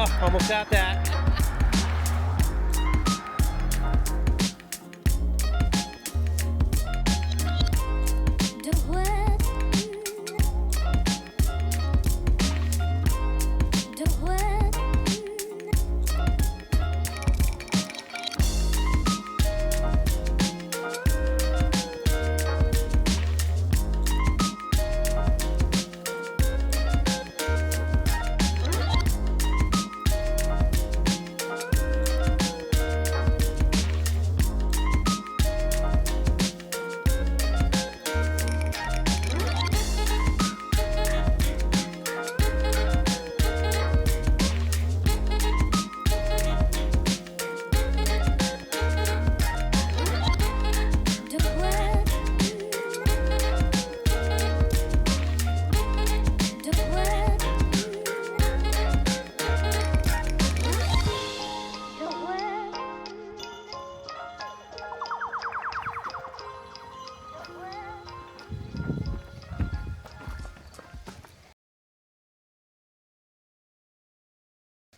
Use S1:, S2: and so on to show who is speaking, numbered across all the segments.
S1: Oh, almost got that.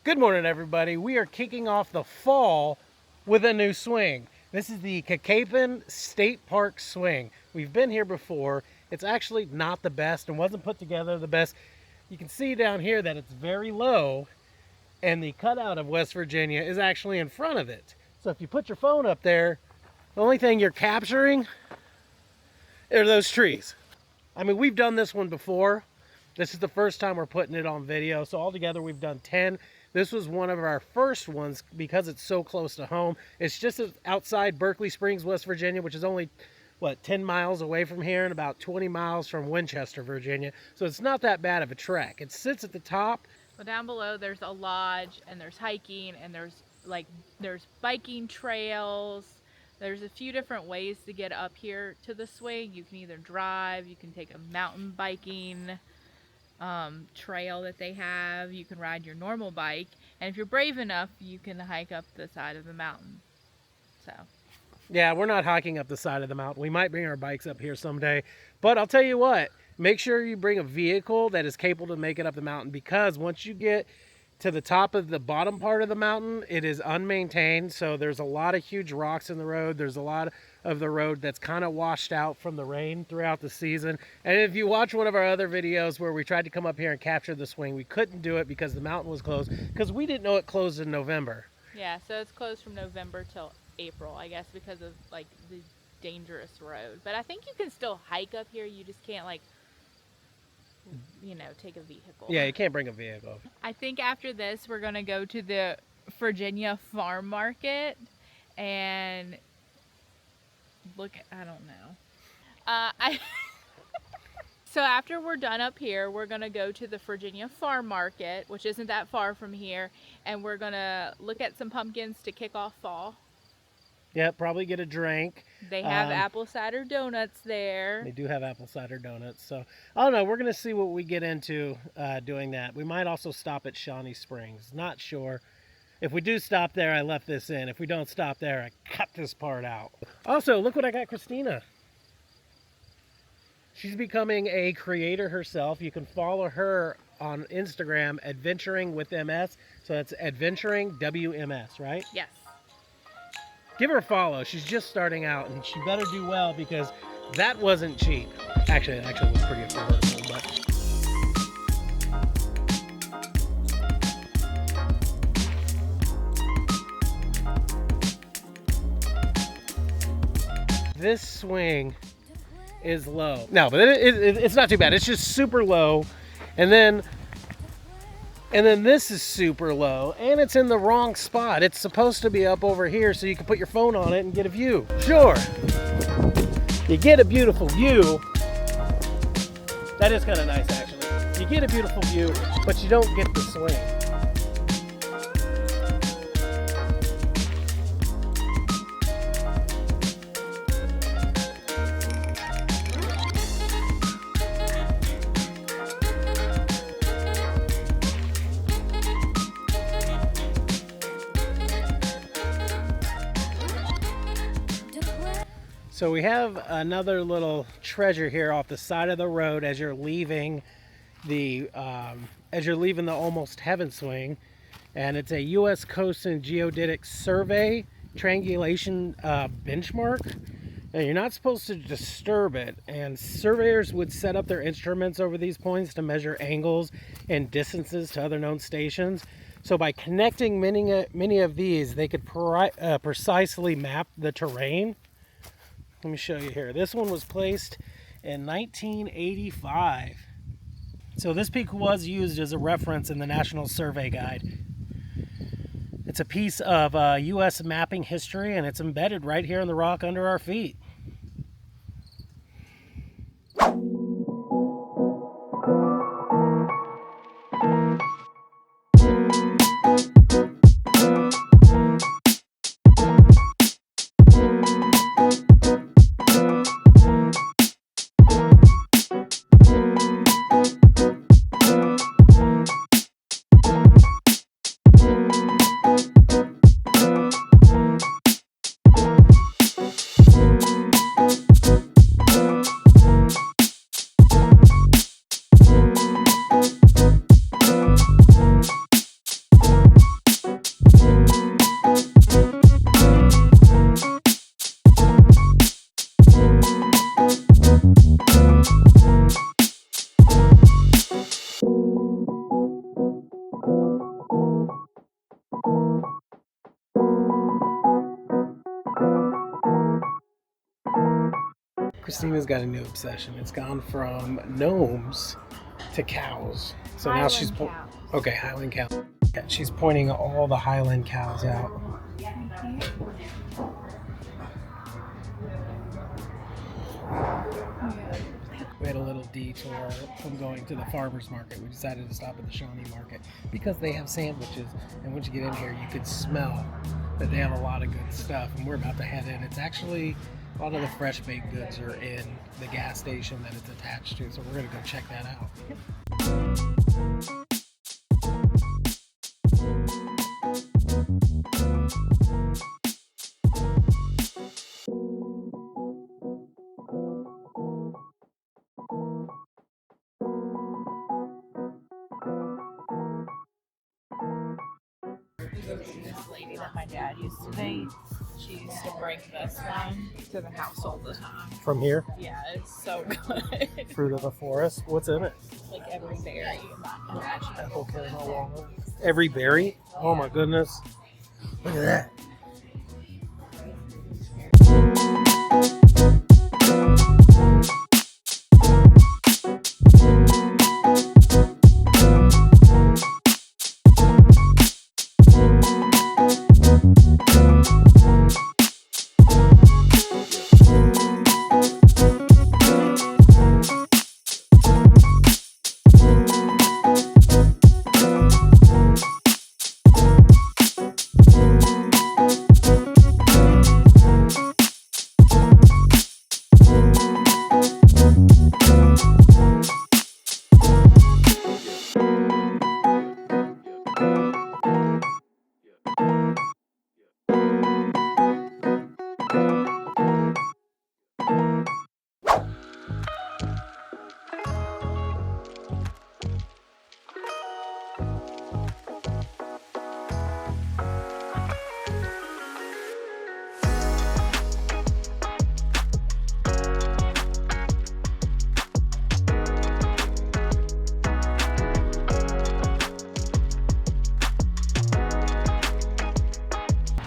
S1: Good morning, everybody. We are kicking off the fall with a new swing. This is the Cacapon State Park swing. We've been here before. It's actually not the best and wasn't put together the best. You can see down here that it's very low and the cutout of West Virginia is actually in front of it. So if you put your phone up there, the only thing you're capturing are those trees. I mean, we've done this one before. This is the first time we're putting it on video. So altogether we've done 10. This was one of our first ones because it's so close to home. It's just outside Berkeley Springs, West Virginia, which is only, what, 10 miles away from here and about 20 miles from Winchester, Virginia. So it's not that bad of a trek. It sits at the top.
S2: Well, down below there's a lodge and there's hiking and there's biking trails. There's a few different ways to get up here to the swing. You can either drive, you can take a mountain biking trail that they have, you can ride your normal bike, and if you're brave enough you can hike up the side of the mountain. So
S1: yeah, we're not hiking up the side of the mountain. We might bring our bikes up here someday, but I'll tell you what, make sure you bring a vehicle that is capable to make it up the mountain, because once you get to the top of the bottom part of the mountain, it is unmaintained. So there's a lot of huge rocks in the road. There's a lot of the road that's kind of washed out from the rain throughout the season. And if you watch one of our other videos where we tried to come up here and capture the swing, we couldn't do it because the mountain was closed, because we didn't know it closed in November.
S2: Yeah, so it's closed from November till April, I guess, because of like the dangerous road. But I think you can still hike up here. You just can't, like, you know, take a vehicle.
S1: Yeah, you can't bring a vehicle.
S2: I think after this we're gonna go to the Virginia Farm Market and look at, I don't know. So after we're done up here, we're gonna go to the Virginia Farm Market, which isn't that far from here, and we're gonna look at some pumpkins to kick off fall.
S1: Yeah, probably get a drink.
S2: They have apple cider donuts there.
S1: They do have apple cider donuts. So, I don't know. We're going to see what we get into doing that. We might also stop at Shawnee Springs. Not sure. If we do stop there, I left this in. If we don't stop there, I cut this part out. Also, look what I got Christina. She's becoming a creator herself. You can follow her on Instagram, Adventuring with MS. So that's Adventuring WMS, right?
S2: Yes.
S1: Give her a follow. She's just starting out, and she better do well, because that wasn't cheap. Actually, it actually was pretty affordable, but this swing is low. No, but it's not too bad. It's just super low, and then this is super low, and it's in the wrong spot. It's supposed to be up over here so you can put your phone on it and get a view. Sure, you get a beautiful view. That is kind of nice, actually. You get a beautiful view, but you don't get the swing. So we have another little treasure here off the side of the road as you're leaving the Almost Heaven swing. and it's a U.S. Coast and Geodetic Survey triangulation benchmark. Now, you're not supposed to disturb it, and surveyors would set up their instruments over these points to measure angles and distances to other known stations. So by connecting many of these, they could precisely map the terrain. Let me show you here. This one was placed in 1985. So this peak was used as a reference in the National Survey Guide. It's a piece of U.S. mapping history, and it's embedded right here in the rock under our feet. Christina's got a new obsession. It's gone from gnomes to cows. So now she's okay, Highland cow. Yeah, she's pointing all the Highland cows out. We had a little detour from going to the farmer's market. We decided to stop at the Shawnee Market because they have sandwiches, and once you get in here you could smell that they have a lot of good stuff, and we're about to head in. It's actually, a lot of the fresh baked goods are in the gas station that it's attached to, so we're going to go check that out.
S2: This lady that my dad used to date, she used to bring this one to the house all the time.
S1: From here?
S2: Yeah, it's so good.
S1: Fruit of the forest. What's in it?
S2: Like every berry imaginable.
S1: Apple, caramel, walnut. Every berry? Oh my goodness. Look at that.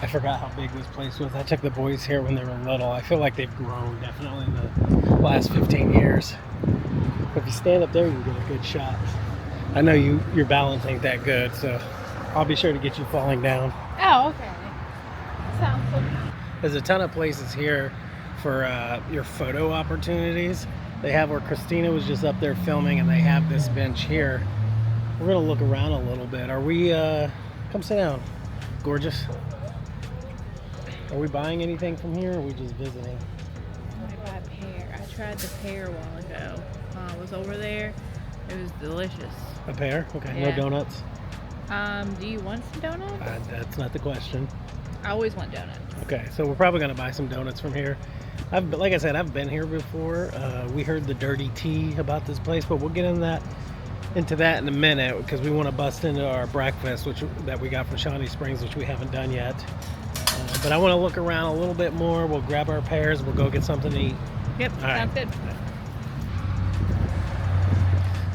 S1: I forgot how big this place was. I took the boys here when they were little. I feel like they've grown definitely in the last 15 years. If you stand up there, you can get a good shot. I know your balance ain't that good, so I'll be sure to get you falling down.
S2: Oh, okay. Sounds good.
S1: There's a ton of places here for your photo opportunities. They have where Christina was just up there filming, and they have this bench here. We're gonna look around a little bit. Are we, come sit down. Gorgeous. Are we buying anything from here, or are we just visiting?
S2: I bought pear. I tried the pear a while ago. I was over there. It was delicious.
S1: A pear? Okay,
S2: Yeah.
S1: no donuts?
S2: Do you want some donuts?
S1: That's not the question.
S2: I always want donuts.
S1: Okay, so we're probably gonna buy some donuts from here. Like I said, I've been here before. We heard the dirty tea about this place, but we'll get into that into that in a minute because we want to bust into our breakfast, that we got from Shawnee Springs, which we haven't done yet. But I want to look around a little bit more. We'll grab our pears. We'll go get something to eat.
S2: Yep, sounds good.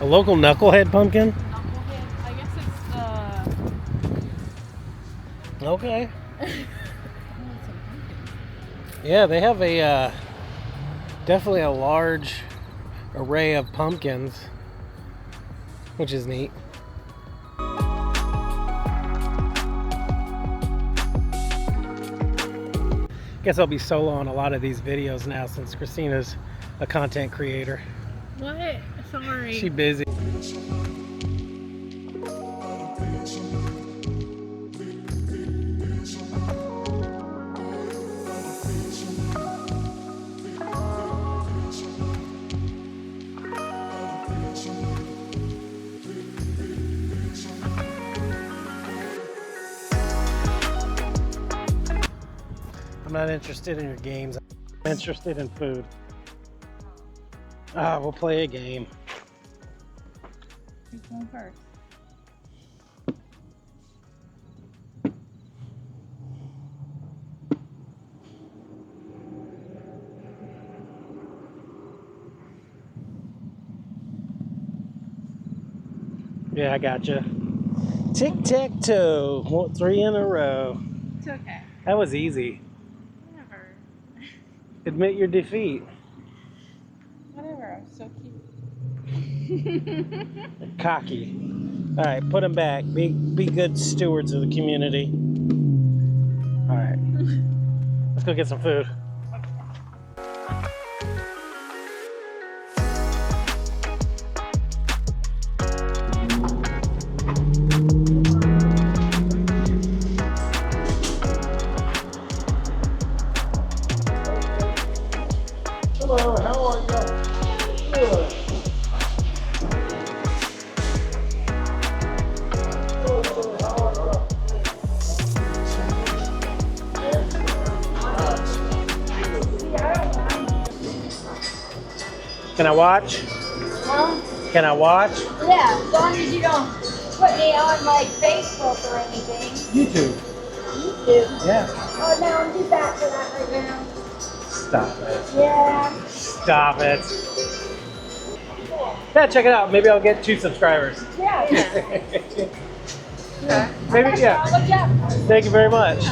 S1: A local knucklehead pumpkin?
S2: Knucklehead. I guess it's
S1: Okay. Yeah, they have a definitely a large array of pumpkins, which is neat. Guess I'll be solo on a lot of these videos now since Christina's a content creator.
S2: What? Sorry.
S1: She's busy. I'm not interested in your games. I'm interested in food. We'll play a game.
S2: Who's going first?
S1: Yeah, I gotcha. Tic-tac-toe. 3 in a row.
S2: It's okay.
S1: That was easy.
S2: Whatever.
S1: Admit your defeat.
S2: Whatever. I'm so cute.
S1: Cocky. All right, put them back. Be good stewards of the community. All right. Let's go get some food. Hello, how are you? Good. Can I watch?
S3: Huh?
S1: Can I watch?
S3: Yeah, as long as you don't put me on like Facebook or anything.
S1: YouTube.
S3: YouTube.
S1: Yeah.
S3: Oh no, I'm too fat for that right now.
S1: Stop it.
S3: Yeah.
S1: Stop it. Yeah, check it out. Maybe I'll get 2 subscribers.
S3: Yeah.
S1: Maybe, yeah.
S3: Look up.
S1: Thank you very much.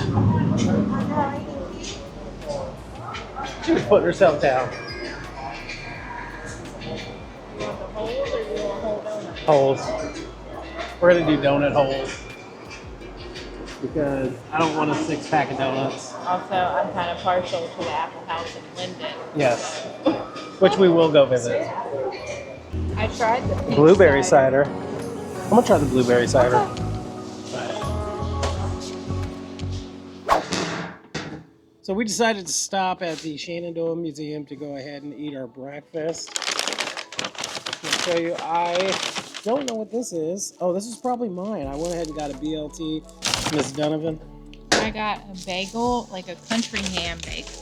S1: She was putting herself down. Holes. We're gonna do donut holes because I don't want a 6-pack of donuts.
S2: Also, I'm kind of partial to the Apple House in Linden.
S1: Yes, which we will go visit.
S2: I tried the pink
S1: Blueberry cider. I'm gonna try the blueberry cider. So we decided to stop at the Shenandoah Museum to go ahead and eat our breakfast. I'll show you. I don't know what this is. Oh, this is probably mine. I went ahead and got a BLT, Miss Donovan.
S2: I got a bagel, like a country ham bagel.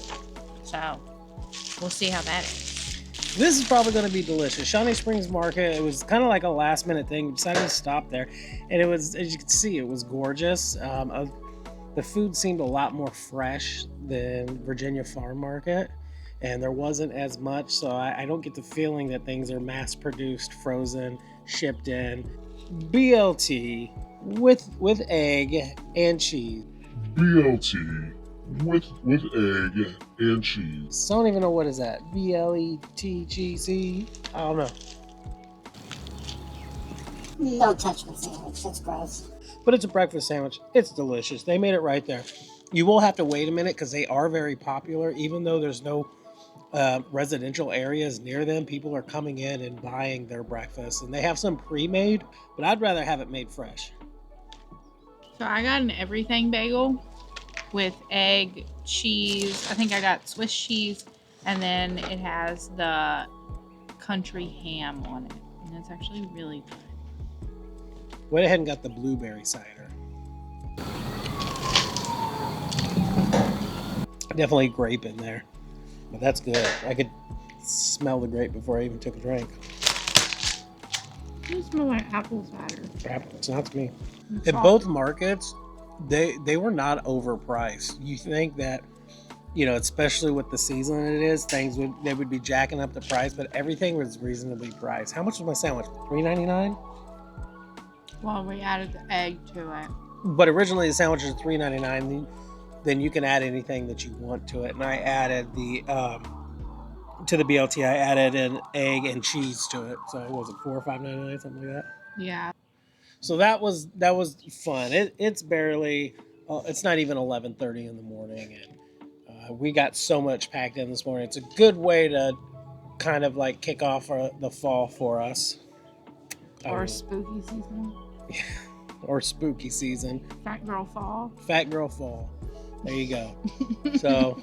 S2: So, we'll see how that is.
S1: This is probably going to be delicious. Shawnee Springs Market, it was kind of like a last minute thing. We decided to stop there. And it was, as you can see, it was gorgeous. The food seemed a lot more fresh than Virginia Farm Market. And there wasn't as much, so I don't get the feeling that things are mass produced, frozen, shipped in. BLT with egg and cheese.
S4: BLT with egg and cheese.
S1: So I don't even know what is that. BLETGC? I don't know.
S3: Don't touch my sandwich. That's gross.
S1: But it's a breakfast sandwich. It's delicious. They made it right there. You will have to wait a minute because they are very popular. Even though there's no residential areas near them, people are coming in and buying their breakfast. And they have some pre-made, but I'd rather have it made fresh.
S2: So I got an everything bagel with egg, cheese. I think I got Swiss cheese, and then it has the country ham on it. And it's actually really good.
S1: Went ahead and got the blueberry cider. Definitely grape in there, but that's good. I could smell the grape before I even took a drink.
S2: It smells like apple cider.
S1: It's not to me.
S2: It's
S1: At
S2: all-
S1: both markets, they were not overpriced. You think that, you know, especially with the season it is, they would be jacking up the price, but everything was reasonably priced. How much was my sandwich? $3.99?
S2: Well, we added the egg to it.
S1: But originally the sandwich was $3.99. Then you can add anything that you want to it. And I added the to the BLT, I added an egg and cheese to it. So what was it, $4 or $5.99, something like that?
S2: Yeah.
S1: So that was fun. It's barely, it's not even 11:30 in the morning, and we got so much packed in this morning. It's a good way to kind of like kick off the fall for us.
S2: Or spooky season.
S1: Or spooky season.
S2: Fat girl fall.
S1: Fat girl fall. There you go. So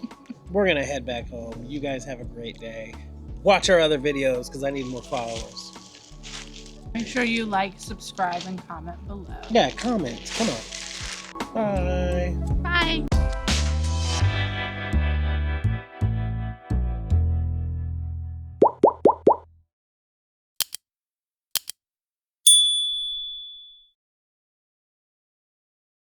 S1: we're gonna head back home. You guys have a great day. Watch our other videos because I need more followers.
S2: Make sure you like, subscribe, and comment below.
S1: Yeah, comments. Come on.